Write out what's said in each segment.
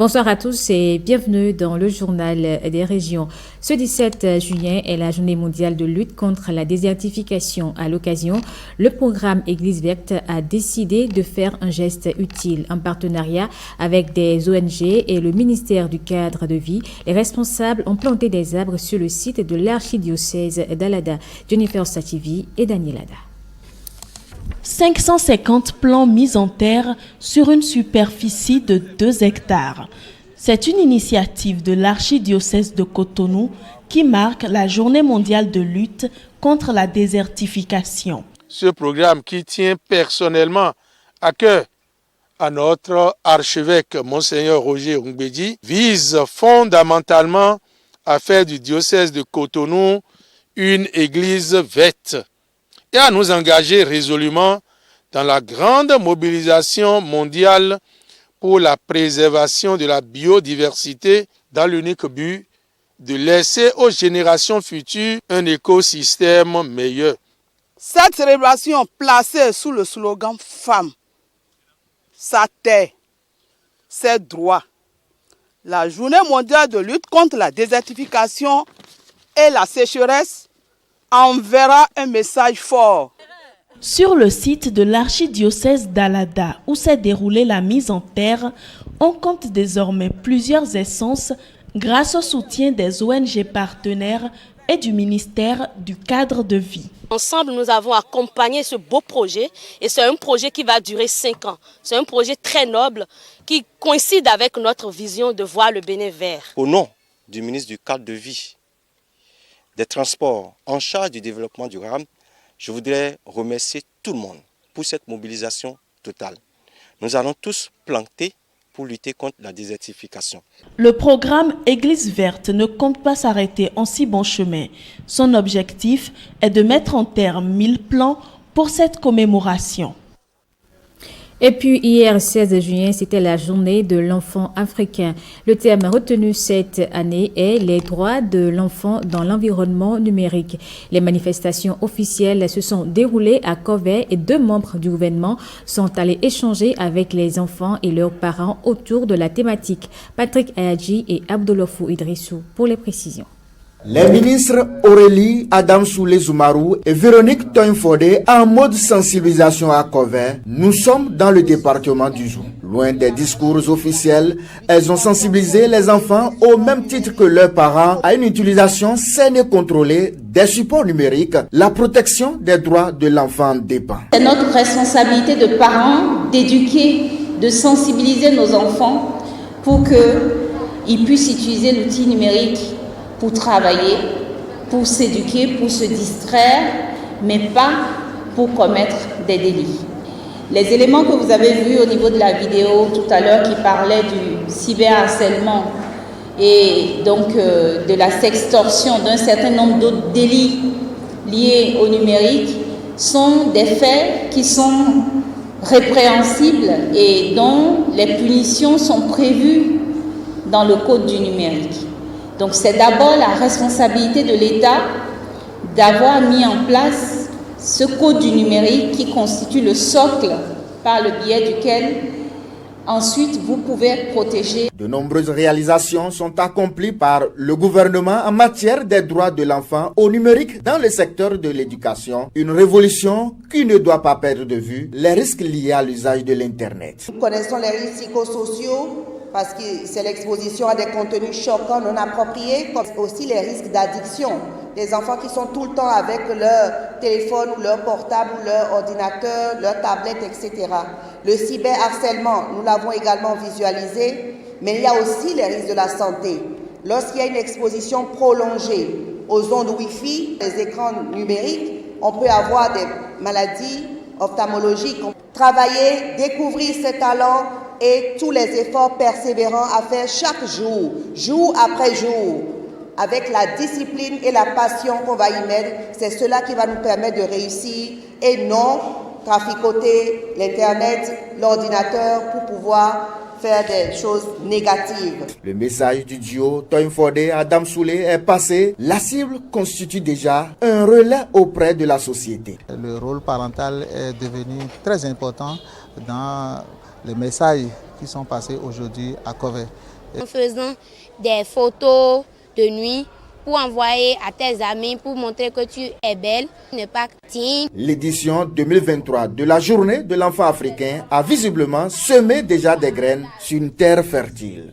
Bonsoir à tous et bienvenue dans le journal des régions. Ce 17 juin est la journée mondiale de lutte contre la désertification. À l'occasion, le programme Église verte a décidé de faire un geste utile en partenariat avec des ONG et le ministère du cadre de vie. Les responsables ont planté des arbres sur le site de l'archidiocèse d'Alada. Jennifer Sativi et Daniel Ada. 550 plants mis en terre sur une superficie de 2 hectares. C'est une initiative de l'archidiocèse de Cotonou qui marque la journée mondiale de lutte contre la désertification. Ce programme qui tient personnellement à cœur à notre archevêque Monseigneur Roger Ongbedi vise fondamentalement à faire du diocèse de Cotonou une église verte et à nous engager résolument dans la grande mobilisation mondiale pour la préservation de la biodiversité dans l'unique but de laisser aux générations futures un écosystème meilleur. Cette célébration placée sous le slogan « Femme, sa terre, ses droits », la journée mondiale de lutte contre la désertification et la sécheresse enverra un message fort. Sur le site de l'archidiocèse d'Alada, où s'est déroulée la mise en terre, on compte désormais plusieurs essences grâce au soutien des ONG partenaires et du ministère du cadre de vie. Ensemble, nous avons accompagné ce beau projet et c'est un projet qui va durer 5 ans. C'est un projet très noble qui coïncide avec notre vision de voir le Bénin vert. Au nom du ministre du cadre de vie, des transports en charge du développement durable, je voudrais remercier tout le monde pour cette mobilisation totale. Nous allons tous planter pour lutter contre la désertification. Le programme Église verte ne compte pas s'arrêter en si bon chemin. Son objectif est de mettre en terre 1000 plants pour cette commémoration. Et puis hier, 16 juin, c'était la journée de l'enfant africain. Le thème retenu cette année est les droits de l'enfant dans l'environnement numérique. Les manifestations officielles se sont déroulées à Kové et 2 membres du gouvernement sont allés échanger avec les enfants et leurs parents autour de la thématique. Patrick Ayadji et Abdoulofou Idrissou pour les précisions. Les ministres Aurélie Adamsoulé-Zoumarou et Véronique Toynfodé en mode sensibilisation à Kové. Nous sommes dans le département du Zou. Loin des discours officiels, elles ont sensibilisé les enfants au même titre que leurs parents à une utilisation saine et contrôlée des supports numériques. La protection des droits de l'enfant dépend. C'est notre responsabilité de parents d'éduquer, de sensibiliser nos enfants pour qu'ils puissent utiliser l'outil numérique pour travailler, pour s'éduquer, pour se distraire, mais pas pour commettre des délits. Les éléments que vous avez vus au niveau de la vidéo tout à l'heure qui parlaient du cyberharcèlement et donc de la sextorsion, d'un certain nombre d'autres délits liés au numérique sont des faits qui sont répréhensibles et dont les punitions sont prévues dans le code du numérique. Donc c'est d'abord la responsabilité de l'État d'avoir mis en place ce code du numérique qui constitue le socle par le biais duquel ensuite vous pouvez être protégé. De nombreuses réalisations sont accomplies par le gouvernement en matière des droits de l'enfant au numérique dans le secteur de l'éducation. Une révolution qui ne doit pas perdre de vue les risques liés à l'usage de l'Internet. Nous connaissons les risques psychosociaux parce que c'est l'exposition à des contenus choquants non appropriés, comme aussi les risques d'addiction. Des enfants qui sont tout le temps avec leur téléphone ou leur portable ou leur ordinateur, leur tablette, etc. Le cyberharcèlement, nous l'avons également visualisé, mais il y a aussi les risques de la santé. Lorsqu'il y a une exposition prolongée aux ondes Wi-Fi, les écrans numériques, on peut avoir des maladies ophtalmologiques. Travailler, découvrir ses talents et tous les efforts persévérants à faire chaque jour, jour après jour, avec la discipline et la passion qu'on va y mettre, c'est cela qui va nous permettre de réussir et non traficoter l'Internet, l'ordinateur pour pouvoir faire des choses négatives. Le message du duo Toynfodé Adam Soulé est passé. La cible constitue déjà un relais auprès de la société. Le rôle parental est devenu très important dans les messages qui sont passés aujourd'hui à Kové. En faisant des photos de nuit pour envoyer à tes amis, pour montrer que tu es belle, ne pas timide. L'édition 2023 de la Journée de l'enfant africain a visiblement semé déjà des graines sur une terre fertile.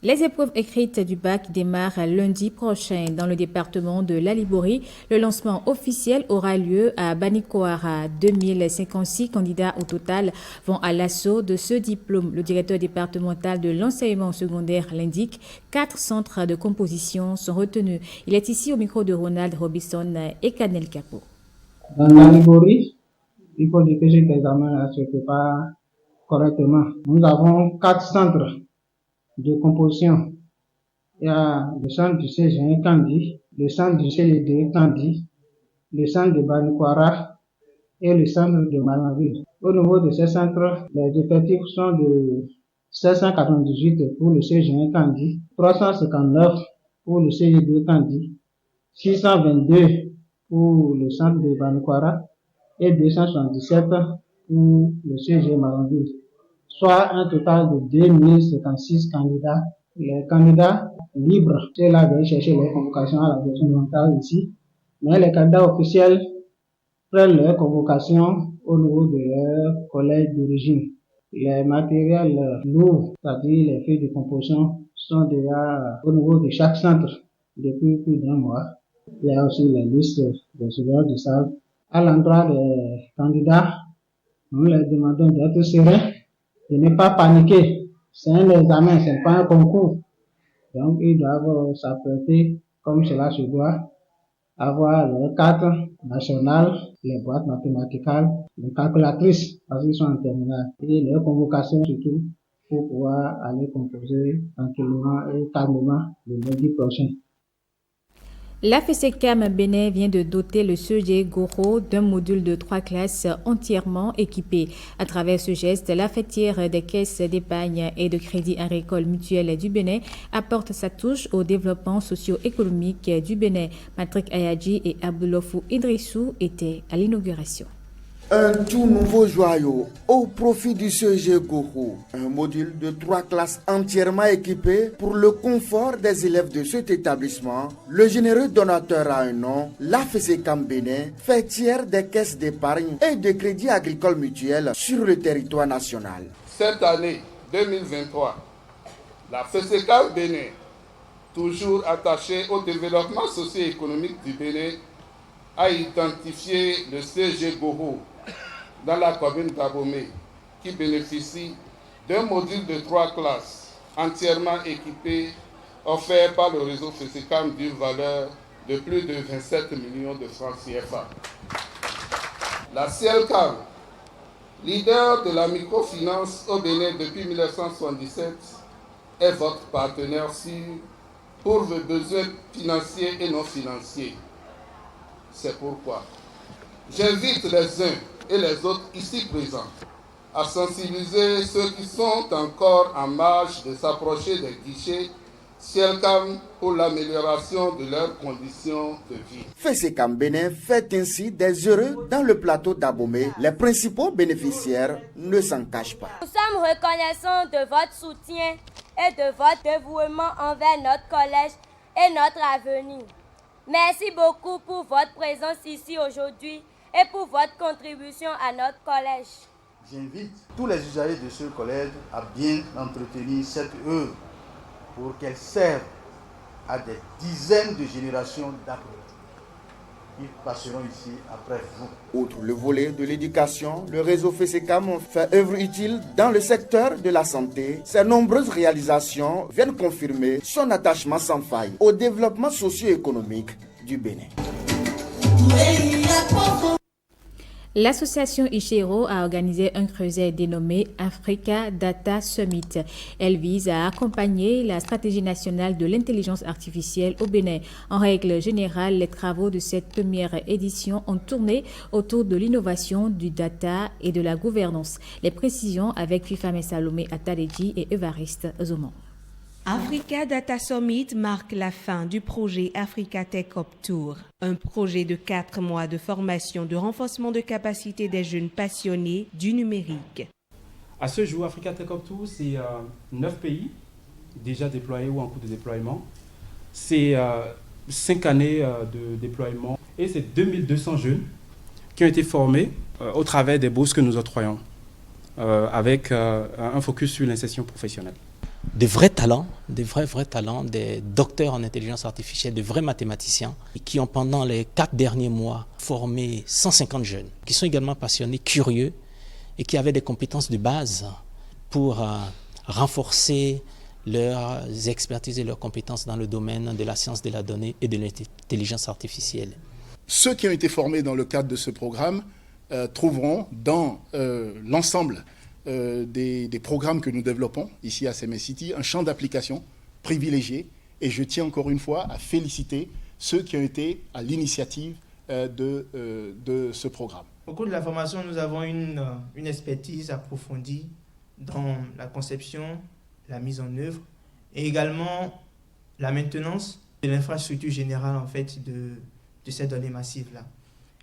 Les épreuves écrites du bac démarrent lundi prochain dans le département de l'Alibori. Le lancement officiel aura lieu à Banikoara. 2056 candidats au total vont à l'assaut de ce diplôme. Le directeur départemental de l'enseignement secondaire l'indique. 4 centres de composition sont retenus. Il est ici au micro de Ronald Robinson et Canel Capo. Dans l'Alibori, il faut dire que cet examen se prépare correctement. Nous avons 4 centres de composition. Il y a le centre du CG1 Kandi, le centre du CG2 Kandi, le centre de Banikoara et le centre de Malanville. Au niveau de ces centres, les effectifs sont de 798 pour le CG1 Kandi, 359 pour le CG2 Kandi, 622 pour le centre de Banikoara et 277 pour le CG Malanville. Soit un total de 2056 candidats. Les candidats libres, ceux-là vont chercher les convocations à la direction mentale ici, mais les candidats officiels prennent leurs convocations au niveau de leur collège d'origine. Les matériels lourds, c'est-à-dire les feuilles de composition, sont déjà au niveau de chaque centre depuis plus d'un mois. Il y a aussi les listes des surveillants de salle. À l'endroit des candidats, nous leur demandons d'être sereins, de ne pas paniquer. C'est un examen, ce n'est pas un concours. Donc, ils doivent s'apprêter comme cela se doit, avoir les cartes nationales, les boîtes mathématicales, les calculatrices, parce qu'ils sont en terminale, et les convocations surtout, pour pouvoir aller composer tranquillement et calmement le lundi prochain. La FESECAM Bénin vient de doter le CEG Goro d'un module de 3 classes entièrement équipé. À travers ce geste, la fêtière des caisses d'épargne et de crédit agricole mutuel du Bénin apporte sa touche au développement socio-économique du Bénin. Patrick Ayadji et Abdoulofou Idrissou étaient à l'inauguration. Un tout nouveau joyau au profit du CEG Goro, un module de 3 classes entièrement équipé pour le confort des élèves de cet établissement. Le généreux donateur a un nom, la FESECAM Bénin, fêtière des caisses d'épargne et de crédit agricole mutuel sur le territoire national. Cette année 2023, la FESECAM Bénin, toujours attachée au développement socio-économique du Bénin, a identifié le CEG Goro dans la commune d'Abomey, qui bénéficie d'un module de 3 classes entièrement équipé, offert par le réseau FESECAM d'une valeur de plus de 27 millions de francs CFA. La CLCAM, leader de la microfinance au Bénin depuis 1977, est votre partenaire pour vos besoins financiers et non financiers. C'est pourquoi j'invite les uns et les autres ici présents à sensibiliser ceux qui sont encore en marge de s'approcher des guichets CLCAM pour l'amélioration de leurs conditions de vie. FESECAM Bénin fait ainsi des heureux dans le plateau d'Abomey. Les principaux bénéficiaires ne s'en cachent pas. Nous sommes reconnaissants de votre soutien et de votre dévouement envers notre collège et notre avenir. Merci beaucoup pour votre présence ici aujourd'hui et pour votre contribution à notre collège. J'invite tous les usagers de ce collège à bien entretenir cette œuvre pour qu'elle serve à des dizaines de générations d'après. Ils passeront ici après vous. Outre le volet de l'éducation, le réseau FESECAM fait œuvre utile dans le secteur de la santé. Ses nombreuses réalisations viennent confirmer son attachement sans faille au développement socio-économique du Bénin. L'association Ichero a organisé un creuset dénommé Africa Data Summit. Elle vise à accompagner la stratégie nationale de l'intelligence artificielle au Bénin. En règle générale, les travaux de cette première édition ont tourné autour de l'innovation, du data et de la gouvernance. Les précisions avec Fifame Salomé Atadeji et Evariste Zoman. Africa Data Summit marque la fin du projet Africa Tech Up Tour, un projet de 4 mois de formation de renforcement de capacité des jeunes passionnés du numérique. À ce jour, Africa Tech Up Tour, c'est 9 pays déjà déployés ou en cours de déploiement. C'est 5 années de déploiement et c'est 2200 jeunes qui ont été formés au travers des bourses que nous octroyons avec un focus sur l'insertion professionnelle. De vrais talents, des vrais talents, des docteurs en intelligence artificielle, de vrais mathématiciens qui ont pendant les 4 derniers mois formé 150 jeunes, qui sont également passionnés, curieux et qui avaient des compétences de base pour renforcer leurs expertises et leurs compétences dans le domaine de la science de la donnée et de l'intelligence artificielle. Ceux qui ont été formés dans le cadre de ce programme trouveront dans l'ensemble des programmes que nous développons ici à CMS City un champ d'application privilégié, et je tiens encore une fois à féliciter ceux qui ont été à l'initiative de ce programme. Au cours de la formation, nous avons une expertise approfondie dans la conception, la mise en œuvre et également la maintenance de l'infrastructure générale en fait de ces données massives-là.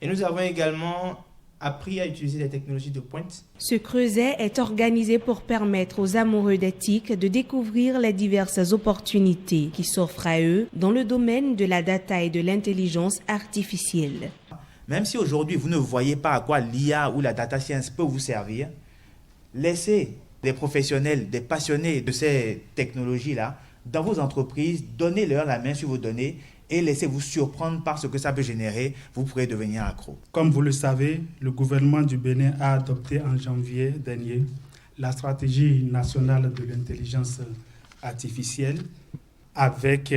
Et nous avons également appris à utiliser les technologies de pointe. Ce creuset est organisé pour permettre aux amoureux d'éthique de découvrir les diverses opportunités qui s'offrent à eux dans le domaine de la data et de l'intelligence artificielle. Même si aujourd'hui vous ne voyez pas à quoi l'IA ou la data science peut vous servir, laissez des professionnels, des passionnés de ces technologies-là dans vos entreprises, donnez-leur la main sur vos données et laissez-vous surprendre par ce que ça peut générer, vous pourrez devenir accro. Comme vous le savez, le gouvernement du Bénin a adopté en janvier dernier la stratégie nationale de l'intelligence artificielle avec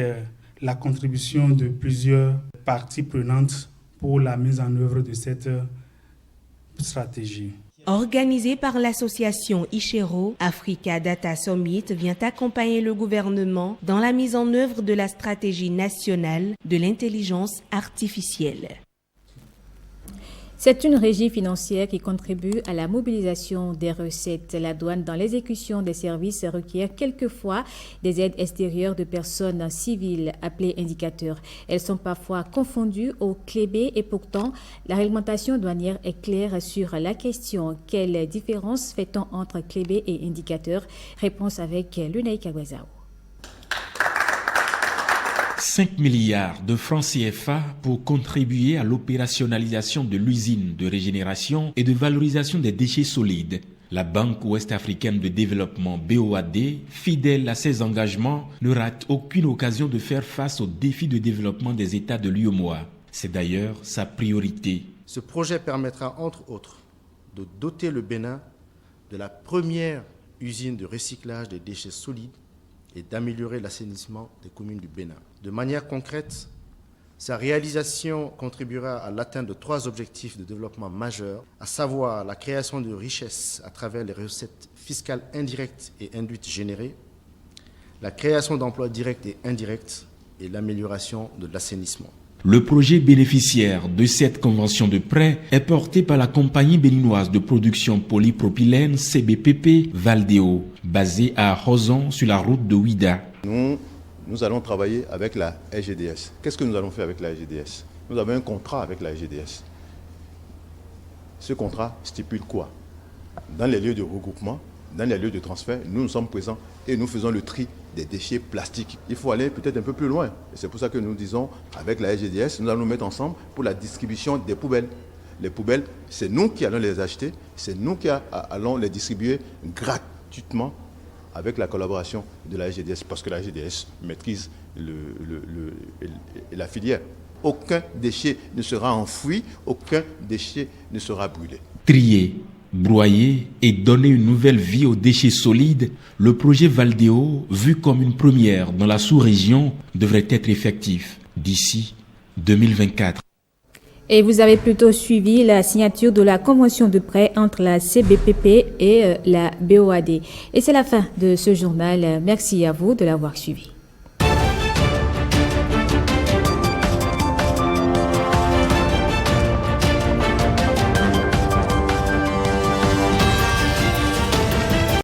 la contribution de plusieurs parties prenantes pour la mise en œuvre de cette stratégie. Organisé par l'association Ichero, Africa Data Summit vient accompagner le gouvernement dans la mise en œuvre de la stratégie nationale de l'intelligence artificielle. C'est une régie financière qui contribue à la mobilisation des recettes. La douane dans l'exécution des services requiert quelquefois des aides extérieures de personnes civiles appelées indicateurs. Elles sont parfois confondues au clébé et pourtant la réglementation douanière est claire sur la question. Quelle différence fait-on entre clébé et indicateur? Réponse avec Lunaï Kagwezao. 5 milliards de francs CFA pour contribuer à l'opérationnalisation de l'usine de régénération et de valorisation des déchets solides. La Banque ouest-africaine de développement BOAD, fidèle à ses engagements, ne rate aucune occasion de faire face aux défis de développement des États de l'UEMOA. C'est d'ailleurs sa priorité. Ce projet permettra entre autres de doter le Bénin de la première usine de recyclage des déchets solides et d'améliorer l'assainissement des communes du Bénin. De manière concrète, sa réalisation contribuera à l'atteinte de 3 objectifs de développement majeurs, à savoir la création de richesses à travers les recettes fiscales indirectes et induites générées, la création d'emplois directs et indirects et l'amélioration de l'assainissement. Le projet bénéficiaire de cette convention de prêt est porté par la compagnie béninoise de production polypropylène CBPP Valdeo, basée à Roson sur la route de Ouida. Nous allons travailler avec la SGDS. Qu'est-ce que nous allons faire avec la SGDS? Nous avons un contrat avec la SGDS. Ce contrat stipule quoi? Dans les lieux de regroupement, dans les lieux de transfert, nous sommes présents et nous faisons le tri des déchets plastiques. Il faut aller peut-être un peu plus loin. Et c'est pour ça que nous disons, avec la SGDS, nous allons nous mettre ensemble pour la distribution des poubelles. Les poubelles, c'est nous qui allons les acheter, c'est nous qui allons les distribuer gratuitement avec la collaboration de la SGDS, parce que la SGDS maîtrise la filière. Aucun déchet ne sera enfoui, aucun déchet ne sera brûlé. Trier, broyer et donner une nouvelle vie aux déchets solides, le projet Valdeo, vu comme une première dans la sous-région, devrait être effectif d'ici 2024. Et vous avez plutôt suivi la signature de la convention de prêt entre la CBPP et la BOAD. Et c'est la fin de ce journal. Merci à vous de l'avoir suivi.